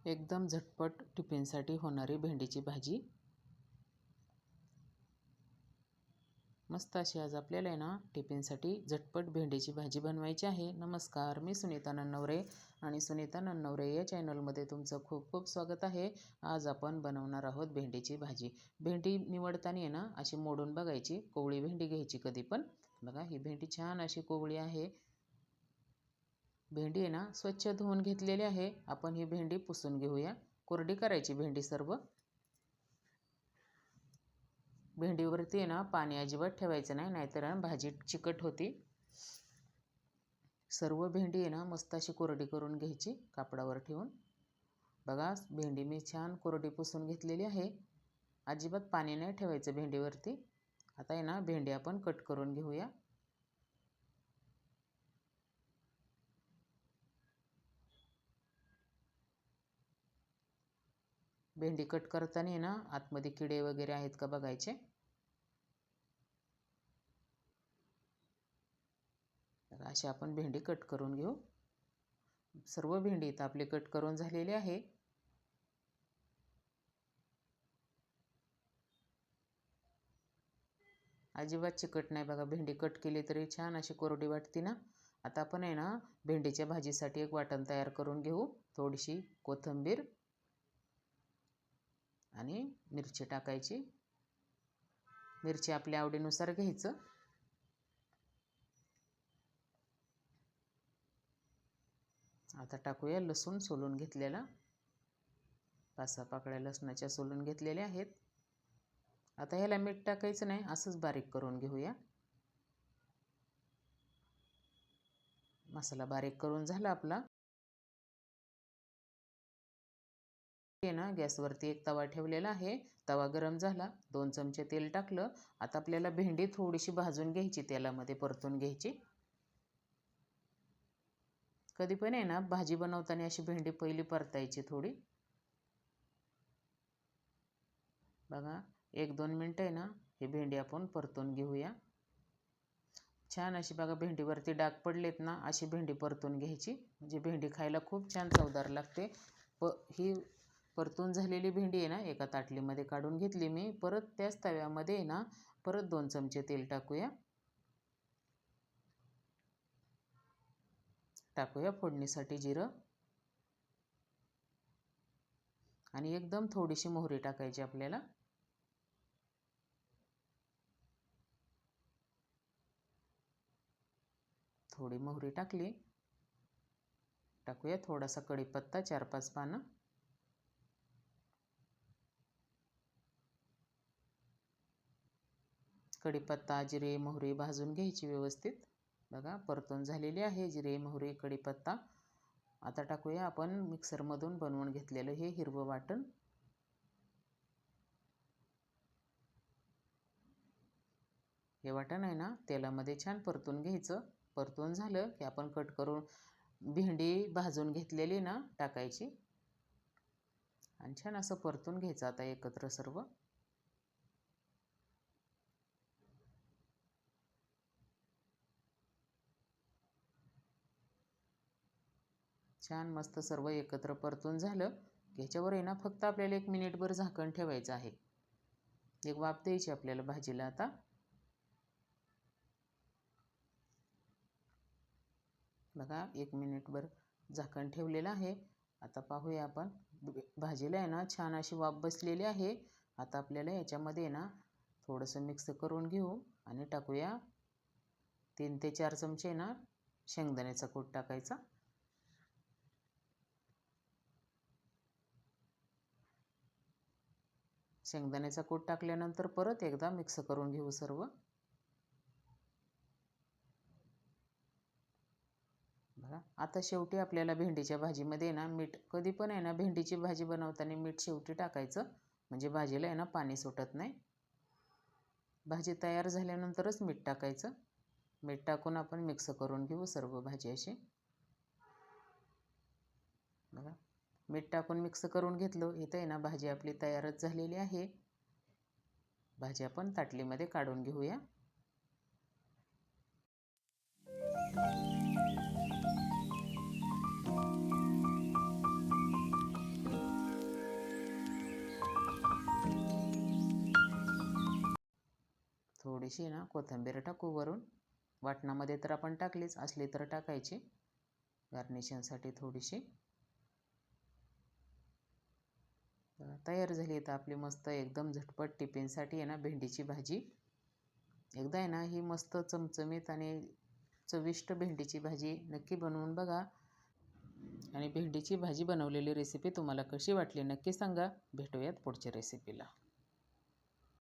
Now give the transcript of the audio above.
एकदम झटपट टिफिनसाठी होणारी भेंडीची भाजी। मस्त अशी आज आपल्याला आहे ना टिफिनसाठी झटपट भेंडीची भाजी बनवायची आहे। नमस्कार, मी सुनीता नन्नवरे आणि सुनीता नन्नवरे या चॅनलमध्ये तुमचं खूप खूप स्वागत आहे। आज आपण बनवणार आहोत भेंडीची भाजी। भेंडी निवडताना आहे ना अशी मोडून बघायची, कोवळी भेंडी घ्यायची कधी पण। बघा ही भेंडी छान अशी कोवळी आहे। भेंडी आहे ना स्वच्छ धुवून घेतलेली आहे। आपण ही भेंडी पुसून घेऊया, कोरडी करायची भेंडी सर्व। भेंडीवरती आहे ना पाणी अजिबात ठेवायचं नाही, नाहीतर भाजी चिकट होती। सर्व भेंडी आहे ना मस्त अशी कोरडी करून घ्यायची कापडावर ठेवून। बघा भेंडी मी छान कोरडी पुसून घेतलेली आहे। अजिबात पाणी नाही ठेवायचं भेंडीवरती। आता आहे ना भेंडी आपण कट करून घेऊया। भेंडी कट करताना आहे ना आतमध्ये किडे वगैरे आहेत का बघायचे। अशी आपण भेंडी कट करून घेऊ। सर्व भेंडी इथं आपली कट करून झालेली आहे। अजिबात चिकट नाही बघा, भेंडी कट केली तरी छान अशी कोरडी वाटते ना। आता आपण आहे ना भेंडीच्या भाजीसाठी एक वाटण तयार करून घेऊ। थोडीशी कोथिंबीर आणि मिरची टाकायची। मिरची आपल्या आवडीनुसार घ्यायचं। आता टाकूया लसूण सोलून घेतलेला। 5-6 पाकळ्या लसणाच्या सोलून घेतलेल्या आहेत। आता ह्याला मीठ टाकायचं नाही, असंच बारीक करून घेऊया। मसाला बारीक करून झाला आपला। ना गॅसवरती एक तवा ठेवलेला आहे। तवा गरम झाला, 2 चमचे तेल टाकलं। आता आपल्याला भेंडी थोडीशी भाजून घ्यायची, तेलामध्ये परतून घ्यायची। कधी पण आहे ना भाजी बनवताना अशी भेंडी पहिली परतायची थोडी। बघा 1-2 मिनटं आहे ना ही भेंडी आपण परतून घेऊया। छान अशी बघा भेंडीवरती डाग पडलेत ना, अशी भेंडी परतून घ्यायची, म्हणजे भेंडी खायला खूप छान चवदार लागते। ही परतून झालेली भेंडी आहे ना एका ताटलीमध्ये काढून घेतली मी। परत त्याच तव्यामध्ये आहे ना परत 2 चमचे तेल टाकूया। फोडणीसाठी जिरं आणि एकदम थोडीशी मोहरी टाकायची आपल्याला। थोडी मोहरी टाकली, टाकूया थोडासा कढीपत्ता, 4-5 पानं। कढीपत्ता, जिरे, मोहरी भाजून घ्यायची व्यवस्थित। बघा परतून झालेली आहे जिरे, मोहरी, कढीपत्ता। आता टाकूया आपण मिक्सरमधून बनवून घेतलेलं हे हिरवं वाटण। हे वाटण आहे ना तेलामध्ये छान परतून घ्यायचं। परतून झालं की आपण कट करून भेंडी भाजून घेतलेली ना टाकायची आणि छान असं परतून घ्यायचं आता एकत्र सर्व। छान मस्त सर्व एकत्र परतून झालं, ह्याच्यावर आहे ना फक्त आपल्याला 1 मिनिटभर झाकण ठेवायचं आहे। एक वाफ द्यायची आपल्याला भाजीला। आता बघा 1 मिनिटभर झाकण ठेवलेलं आहे। आता पाहूया आपण भाजीला आहे ना छान अशी वाफ बसलेली आहे। आता आपल्याला याच्यामध्ये ना थोडंसं मिक्स करून घेऊ आणि टाकूया 3 ते 4 चमचे ना शेंगदाण्याचा कूट टाकायचा। शेंगदाण्याचा कूट टाकल्यानंतर परत एकदा मिक्स करून घेऊ सर्व। बघा आता शेवटी आपल्याला भेंडीच्या भाजीमध्ये ना मीठ, कधी पण आहे ना भेंडीची भाजी बनवताना मीठ शेवटी टाकायचं, म्हणजे भाजीला आहे ना पाणी सुटत नाही। भाजी तयार झाल्यानंतरच मीठ टाकायचं। मीठ टाकून आपण मिक्स करून घेऊ सर्व भाजी अशी। बघा मीठ टाकून मिक्स करून घेतलं। इथे आहे ना भाजी आपली तयारच झालेली आहे। भाजी आपण ताटलीमध्ये काढून घेऊया। थोडीशी ना कोथिंबीर टाकू वरून. वाटणामध्ये तर आपण टाकलीच, असली तर टाकायची गार्निशिंगसाठी थोडीशी. तयार झाली आहे आपली मस्त एकदम झटपट टिफिनसाठी आहे ना भेंडीची भाजी. एकदा आहे ना ही मस्त चमचमीत आणि चविष्ट भेंडीची भाजी नक्की बनवून बघा. आणि भेंडीची भाजी बनवलेली रेसिपी तुम्हाला कशी वाटली नक्की सांगा. भेटूयात पुढच्या रेसिपीला.